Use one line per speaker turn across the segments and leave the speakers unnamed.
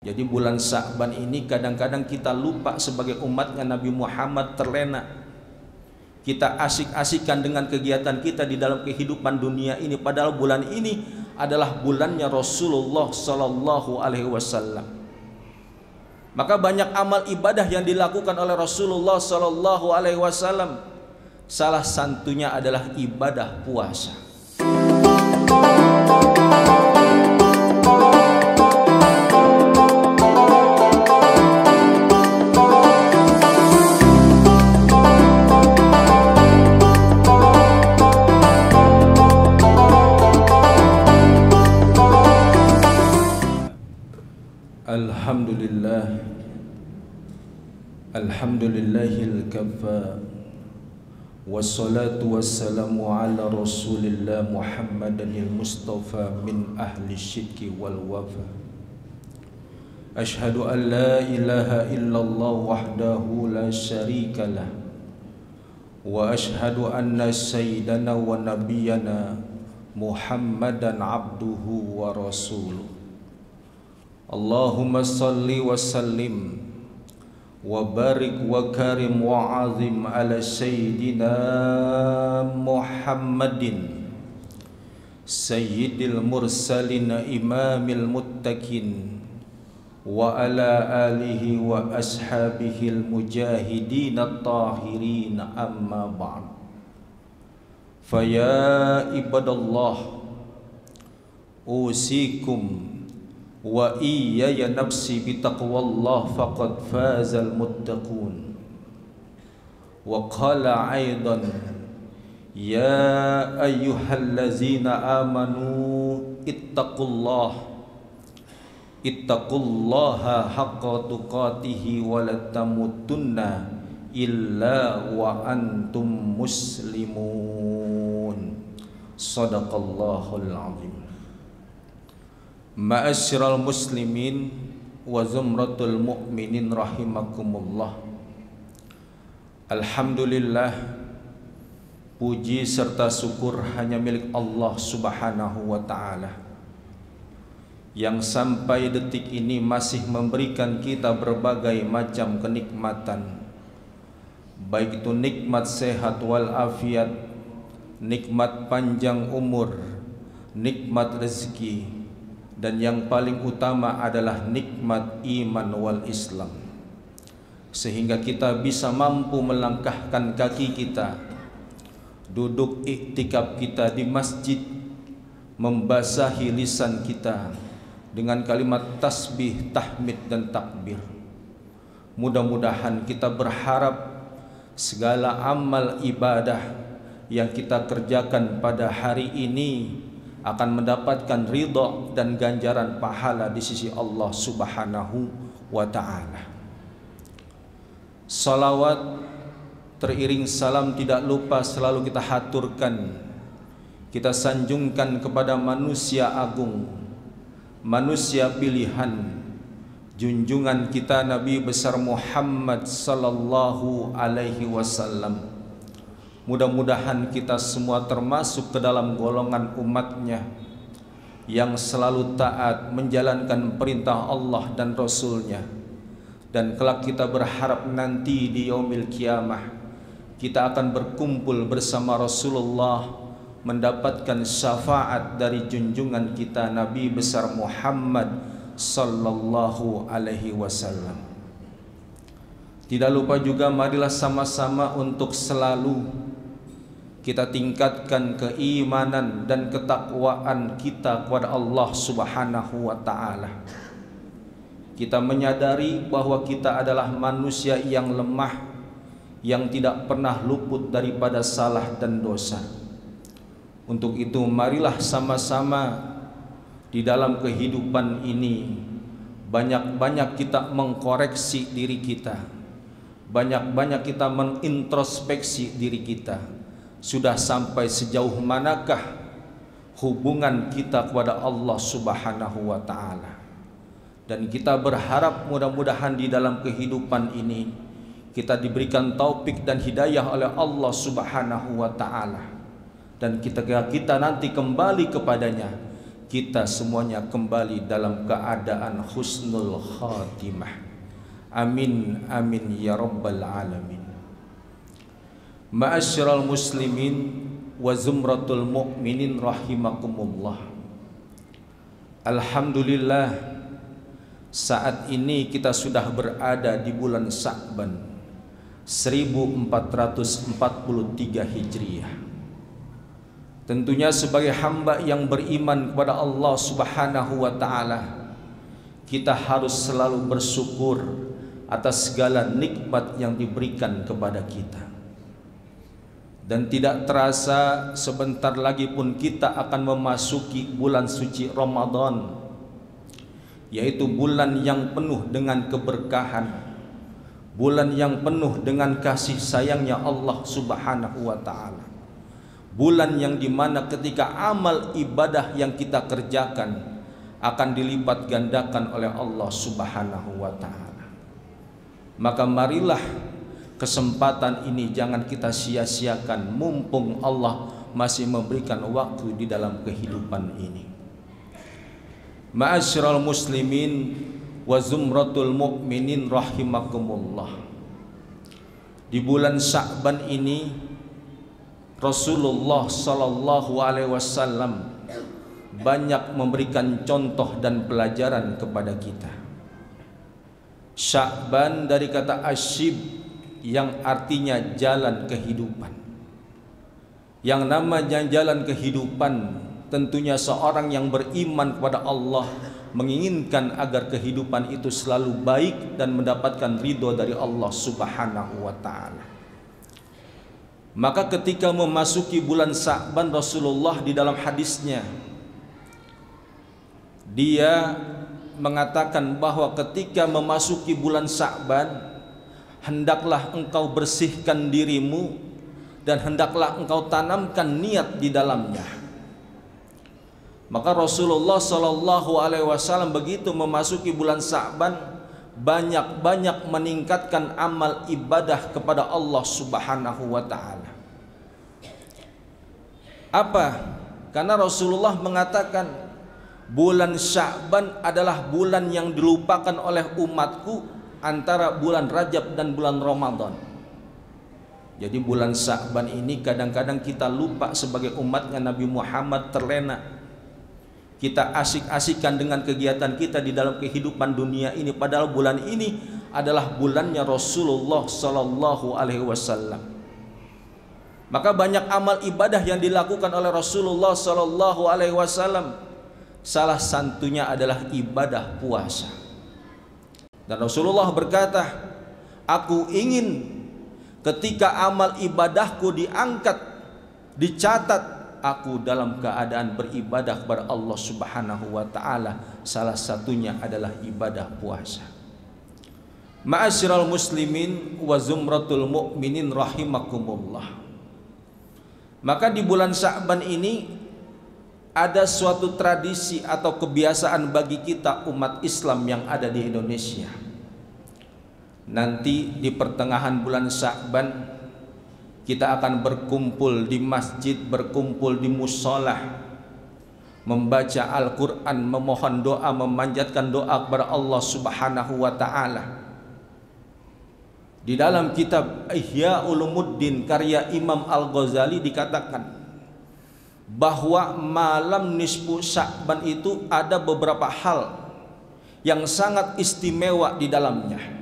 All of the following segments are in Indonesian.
Jadi bulan Sya'ban ini kadang-kadang kita lupa sebagai umatnya Nabi Muhammad, terlena. Kita asik-asikan dengan kegiatan kita di dalam kehidupan dunia ini, padahal bulan ini adalah bulannya Rasulullah Sallallahu Alaihi Wasallam. Maka banyak amal ibadah yang dilakukan oleh Rasulullah Sallallahu Alaihi Wasallam. Salah satunya adalah ibadah puasa. Alhamdulillah, alhamdulillahil kafa, wassalatu wassalamu ala rasulillah Muhammadanil Mustafa min ahli syirki wal wafa. Ashhadu an la ilaha illallah wahdahu la syarika lah, wa ashhadu anna sayyidana wa nabiyyana Muhammadan abduhu wa rasuluh. Allahumma salli wa sallim wa barik wa karim wa azim ala sayyidina Muhammadin sayyidil mursalin imamil muttaqin wa ala alihi wa ashabihil mujahidin at-tahirin, amma ba'd. Fa ya ibadallah, usikum wa iyaya nafsi bitaqwallah faqad fazal muttaqun. Wa qala aidan ya ayyuhallazina amanu ittaqullaha haqqa tuqatih wa la tamutunna illa wa antum muslimun. Shadaqallahul azim. Ma'asyiral muslimin wa zumratul mu'minin rahimakumullah. Alhamdulillah, puji serta syukur hanya milik Allah Subhanahu wa ta'ala, yang sampai detik ini masih memberikan kita berbagai macam kenikmatan, baik itu nikmat sehat wal afiat, nikmat panjang umur, nikmat rezeki, dan yang paling utama adalah nikmat iman wal Islam, sehingga kita bisa mampu melangkahkan kaki kita, duduk iktikaf kita di masjid, membasahi lisan kita dengan kalimat tasbih, tahmid dan takbir. Mudah-mudahan kita berharap segala amal ibadah yang kita kerjakan pada hari ini akan mendapatkan ridha dan ganjaran pahala di sisi Allah Subhanahu wa ta'ala. Salawat teriring salam tidak lupa selalu kita haturkan, kita sanjungkan kepada manusia agung, manusia pilihan, junjungan kita Nabi besar Muhammad sallallahu alaihi wasallam. Mudah-mudahan kita semua termasuk ke dalam golongan umatnya yang selalu taat menjalankan perintah Allah dan Rasulnya. Dan kelak kita berharap nanti di yaumil kiamah kita akan berkumpul bersama Rasulullah, mendapatkan syafaat dari junjungan kita Nabi besar Muhammad sallallahu alaihi wasallam. Tidak lupa juga, marilah sama-sama untuk selalu kita tingkatkan keimanan dan ketakwaan kita kepada Allah Subhanahu wa ta'ala. Kita menyadari bahwa kita adalah manusia yang lemah, yang tidak pernah luput daripada salah dan dosa. Untuk itu marilah sama-sama di dalam kehidupan ini banyak-banyak kita mengkoreksi diri kita, banyak-banyak kita mengintrospeksi diri kita. Sudah sampai sejauh manakah hubungan kita kepada Allah Subhanahu wa ta'ala. Dan kita berharap mudah-mudahan di dalam kehidupan ini kita diberikan taufik dan hidayah oleh Allah Subhanahu wa ta'ala. Dan kita nanti kembali kepadanya, kita semuanya kembali dalam keadaan husnul khatimah. Amin amin ya rabbal alamin. Ma'asyiral muslimin wa zumratul mu'minin rahimakumullah. Alhamdulillah, saat ini kita sudah berada di bulan Sya'ban 1443 Hijriah. Tentunya sebagai hamba yang beriman kepada Allah Subhanahu wa taala, kita harus selalu bersyukur atas segala nikmat yang diberikan kepada kita. Dan tidak terasa sebentar lagi pun kita akan memasuki bulan suci Ramadan, yaitu bulan yang penuh dengan keberkahan, bulan yang penuh dengan kasih sayangnya Allah Subhanahu wa ta'ala, bulan yang dimana ketika amal ibadah yang kita kerjakan akan dilipat gandakan oleh Allah Subhanahu wa ta'ala. Maka marilah kesempatan ini jangan kita sia-siakan, mumpung Allah masih memberikan waktu di dalam kehidupan ini. Ma'asyiral muslimin wa zumratul mu'minin rahimakumullah. Di bulan Sya'ban ini Rasulullah sallallahu alaihi wasallam banyak memberikan contoh dan pelajaran kepada kita. Sya'ban dari kata asyib yang artinya jalan kehidupan. Yang namanya jalan kehidupan tentunya seorang yang beriman kepada Allah menginginkan agar kehidupan itu selalu baik dan mendapatkan ridho dari Allah Subhanahu wa ta'ala. Maka ketika memasuki bulan Sya'ban, Rasulullah di dalam hadisnya dia mengatakan bahwa ketika memasuki bulan Sya'ban, hendaklah engkau bersihkan dirimu dan hendaklah engkau tanamkan niat di dalamnya. Maka Rasulullah sallallahu alaihi wasallam begitu memasuki bulan Sya'ban banyak-banyak meningkatkan amal ibadah kepada Allah Subhanahu wa taala. Apa? Karena Rasulullah mengatakan bulan Sya'ban adalah bulan yang dilupakan oleh umatku antara bulan Rajab dan bulan Ramadan. Jadi bulan Sya'ban ini kadang-kadang kita lupa sebagai umatnya Nabi Muhammad, terlena. Kita asik-asikan dengan kegiatan kita di dalam kehidupan dunia ini, padahal bulan ini adalah bulannya Rasulullah sallallahu alaihi wasallam. Maka banyak amal ibadah yang dilakukan oleh Rasulullah sallallahu alaihi wasallam. Salah satunya adalah ibadah puasa. Dan Rasulullah berkata, aku ingin ketika amal ibadahku diangkat, dicatat, aku dalam keadaan beribadah kepada Allah Subhanahu wa ta'ala. Salah satunya adalah ibadah puasa. Ma'asyiral muslimin wa zumratul mu'minin rahimakumullah. Maka di bulan Sya'ban ini ada suatu tradisi atau kebiasaan bagi kita umat Islam yang ada di Indonesia. Nanti di pertengahan bulan Sya'ban kita akan berkumpul di masjid, berkumpul di musholah, membaca Al-Quran, memohon doa, memanjatkan doa kepada Allah Subhanahu wa ta'ala. Di dalam kitab Ihya Ulumuddin karya Imam Al-Ghazali dikatakan bahwa malam nisfu Sya'ban itu ada beberapa hal yang sangat istimewa di dalamnya.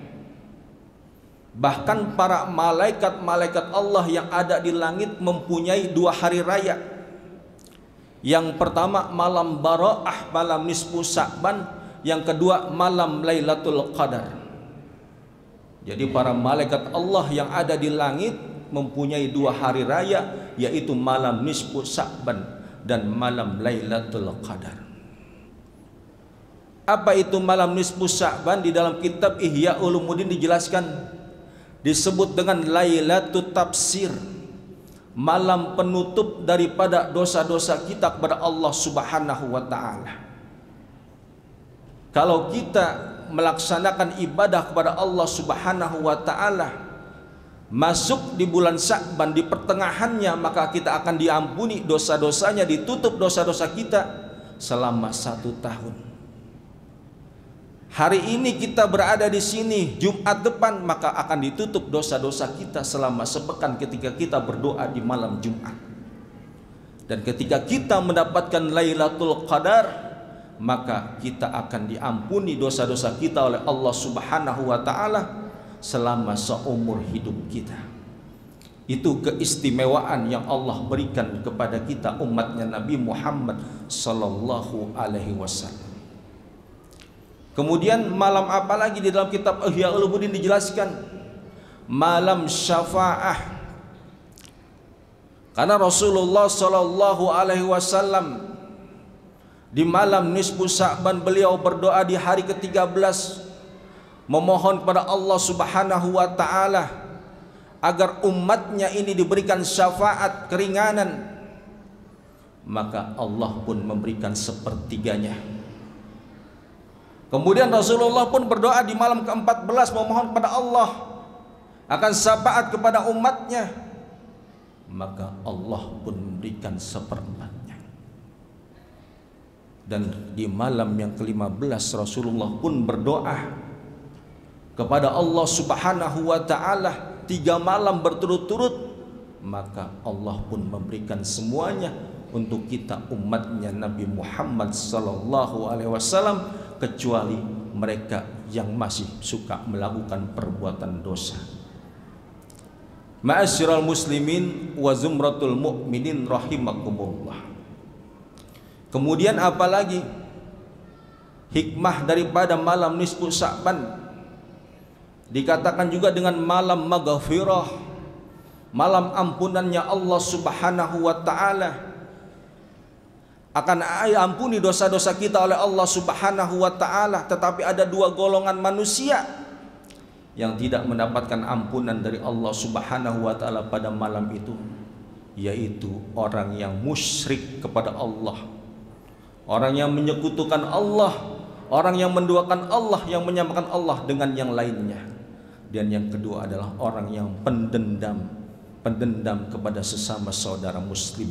Bahkan para malaikat-malaikat Allah yang ada di langit mempunyai 2 hari raya. Yang pertama malam Bara'ah, malam nisfu Sya'ban. Yang kedua malam Lailatul Qadar. Jadi para malaikat Allah yang ada di langit mempunyai 2 hari raya, yaitu malam nisfu Sya'ban dan malam Lailatul Qadar. Apa itu malam nisfu Sya'ban? Di dalam kitab Ihya Ulumuddin dijelaskan, disebut dengan Lailatul Tafsir, malam penutup daripada dosa-dosa kita kepada Allah Subhanahu wa ta'ala. Kalau kita melaksanakan ibadah kepada Allah Subhanahu wa ta'ala masuk di bulan Sya'ban di pertengahannya, maka kita akan diampuni dosa-dosanya, ditutup dosa-dosa kita, selama 1 tahun. Hari ini kita berada di sini, Jumat depan maka akan ditutup dosa-dosa kita selama sepekan ketika kita berdoa di malam Jumat. Dan ketika kita mendapatkan Lailatul Qadar, maka kita akan diampuni dosa-dosa kita oleh Allah Subhanahu wa taala selama seumur hidup kita. Itu keistimewaan yang Allah berikan kepada kita umatnya Nabi Muhammad sallallahu alaihi wasallam. Kemudian malam apa lagi di dalam kitab Ihya Ulumuddin dijelaskan? Malam syafaah. Karena Rasulullah sallallahu alaihi wasallam di malam nisfu Sya'ban beliau berdoa di hari ke-13 memohon kepada Allah Subhanahu wa taala agar umatnya ini diberikan syafaat keringanan. Maka Allah pun memberikan sepertiganya. Kemudian Rasulullah pun berdoa di malam ke-14 memohon kepada Allah akan syafaat kepada umatnya, maka Allah pun memberikan seperempatnya. Dan di malam yang ke-15 Rasulullah pun berdoa kepada Allah Subhanahu wa taala 3 malam berturut-turut, maka Allah pun memberikan semuanya untuk kita umatnya Nabi Muhammad sallallahu alaihi wasallam, kecuali mereka yang masih suka melakukan perbuatan dosa. Ma'asyiral muslimin wa zumratul mu'minin rahimakumullah. Kemudian apalagi hikmah daripada malam nisfu Sya'ban? Dikatakan juga dengan malam maghfirah, malam ampunannya Allah Subhanahu wa taala. Akan ampuni dosa-dosa kita oleh Allah Subhanahu wa taala, tetapi ada 2 golongan manusia yang tidak mendapatkan ampunan dari Allah Subhanahu wa taala pada malam itu, yaitu orang yang musyrik kepada Allah, orang yang menyekutukan Allah, orang yang menduakan Allah, yang menyamakan Allah dengan yang lainnya. Dan yang kedua adalah orang yang pendendam kepada sesama saudara muslim.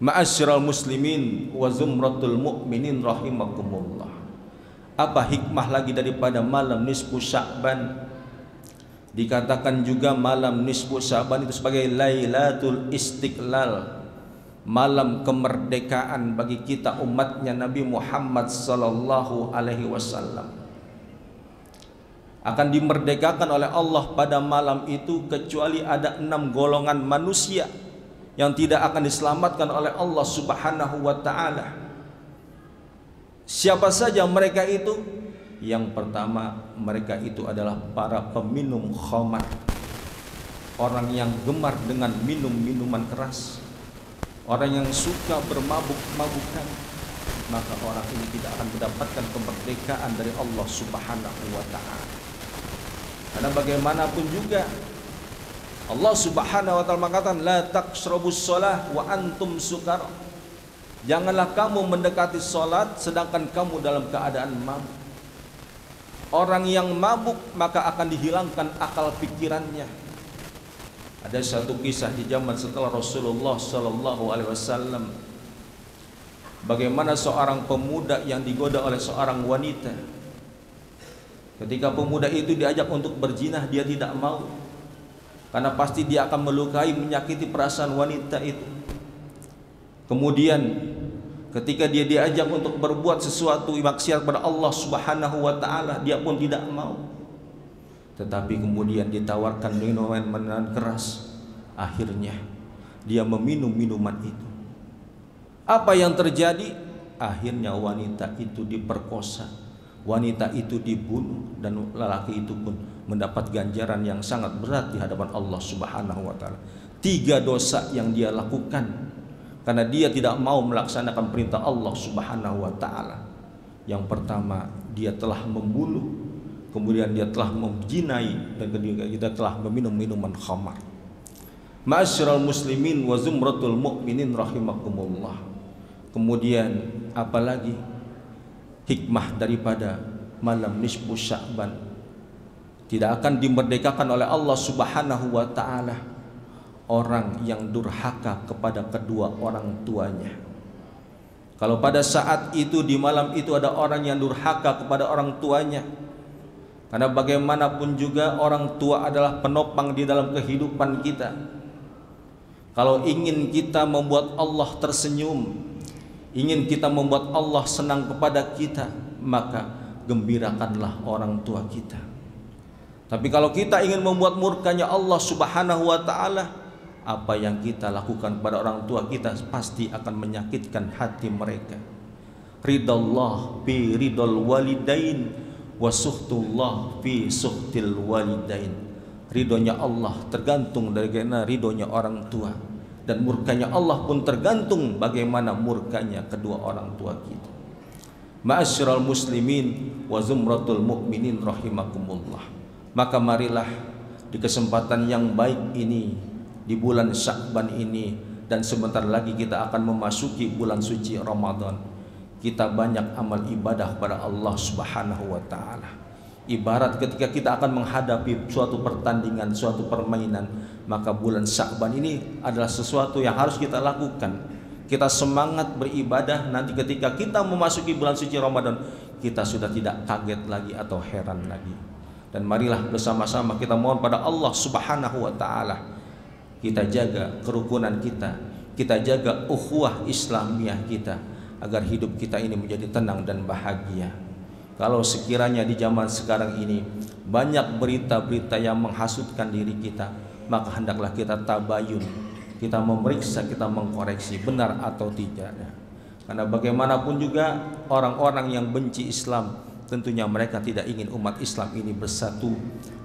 Ma'asyiral muslimin wa zumratul mu'minin rahimakumullah. Apa hikmah lagi daripada malam nisfu Sya'ban? Dikatakan juga malam nisfu Sya'ban itu sebagai Lailatul Istiqlal, malam kemerdekaan bagi kita umatnya Nabi Muhammad sallallahu alaihi wasallam. Akan dimerdekakan oleh Allah pada malam itu, kecuali ada 6 golongan manusia yang tidak akan diselamatkan oleh Allah Subhanahu wa taala. Siapa saja mereka itu? Yang pertama, mereka itu adalah para peminum khamar, orang yang gemar dengan minum minuman keras, orang yang suka bermabuk-mabukan. Maka orang ini tidak akan mendapatkan kemerdekaan dari Allah Subhanahu wa taala. Karena bagaimanapun juga Allah Subhanahu wa taala mengatakan la taqrabus shalah wa antum sukara. Janganlah kamu mendekati salat sedangkan kamu dalam keadaan mabuk. Orang yang mabuk maka akan dihilangkan akal pikirannya. Ada satu kisah di zaman setelah Rasulullah sallallahu alaihi wasallam, bagaimana seorang pemuda yang digoda oleh seorang wanita. Ketika pemuda itu diajak untuk berzina, dia tidak mau. Karena pasti dia akan melukai, menyakiti perasaan wanita itu. Kemudian ketika dia diajak untuk berbuat sesuatu maksiat pada Allah Subhanahu wa taala, dia pun tidak mau. Tetapi kemudian ditawarkan minuman keras. Akhirnya dia meminum minuman itu. Apa yang terjadi? Akhirnya wanita itu diperkosa, wanita itu dibunuh, dan lelaki itu pun mendapat ganjaran yang sangat berat di hadapan Allah Subhanahu wa taala. 3 dosa yang dia lakukan karena dia tidak mau melaksanakan perintah Allah Subhanahu wa taala. Yang pertama, dia telah membunuh, kemudian dia telah menzinai, dan kedua kita telah meminum minuman khamar. Ma'asyiral muslimin wa zumratul mu'minin rahimakumullah. Kemudian apalagi hikmah daripada malam nisfu Sya'ban? Tidak akan dimerdekakan oleh Allah Subhanahu wa taala orang yang durhaka kepada kedua orang tuanya. Kalau pada saat itu, di malam itu, ada orang yang durhaka kepada orang tuanya, karena bagaimanapun juga orang tua adalah penopang di dalam kehidupan kita. Kalau ingin kita membuat Allah tersenyum, ingin kita membuat Allah senang kepada kita, maka gembirakanlah orang tua kita. Tapi kalau kita ingin membuat murkanya Allah Subhanahu wa ta'ala, apa yang kita lakukan pada orang tua kita pasti akan menyakitkan hati mereka. Ridallah fi ridal walidain wa suhtullah fi suhtil walidain. Ridhonya Allah tergantung dari ridhonya orang tua, dan murkanya Allah pun tergantung bagaimana murkanya kedua orang tua kita. Ma'asyiral muslimin wa zumratul mu'minin rahimakumullah. Maka marilah di kesempatan yang baik ini, di bulan Sya'ban ini, dan sebentar lagi kita akan memasuki bulan suci Ramadan, kita banyak amal ibadah kepada Allah Subhanahu wa ta'ala. Ibarat ketika kita akan menghadapi suatu pertandingan, suatu permainan, maka bulan Sya'ban ini adalah sesuatu yang harus kita lakukan. Kita semangat beribadah, nanti ketika kita memasuki bulan suci Ramadan, kita sudah tidak kaget lagi atau heran lagi. Dan marilah bersama-sama kita mohon pada Allah Subhanahu wa ta'ala, kita jaga kerukunan kita jaga ukhuwah Islamiyah kita, agar hidup kita ini menjadi tenang dan bahagia. Kalau sekiranya di zaman sekarang ini banyak berita-berita yang menghasutkan diri kita, maka hendaklah kita tabayun, kita memeriksa, kita mengkoreksi benar atau tidak. Karena bagaimanapun juga orang-orang yang benci Islam, tentunya mereka tidak ingin umat Islam ini bersatu.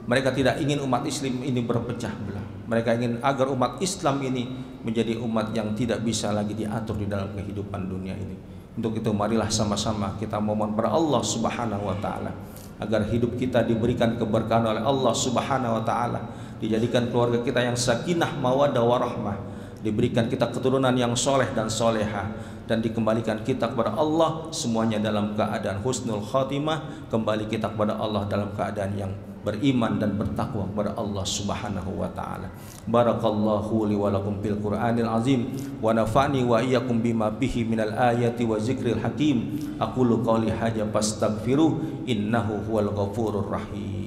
Mereka tidak ingin umat Islam ini berpecah belah. Mereka ingin agar umat Islam ini menjadi umat yang tidak bisa lagi diatur di dalam kehidupan dunia ini. Untuk itu marilah sama-sama kita memohon pada Allah Subhanahu wa ta'ala, agar hidup kita diberikan keberkahan oleh Allah Subhanahu wa ta'ala, dijadikan keluarga kita yang sakinah mawaddah warahmah, diberikan kita keturunan yang soleh dan solehah, dan dikembalikan kita kepada Allah semuanya dalam keadaan husnul khatimah. Kembali kita kepada Allah dalam keadaan yang beriman dan bertakwa kepada Allah Subhanahu wa ta'ala. Barakallahu li wa lakum fil Qur'anil azim, wa nafa'ni wa iyyakum bima bihi minal ayati wa zikril hakim. Aqulu qawli hadza fastaghfiruh, innahu huwal ghafurur rahim.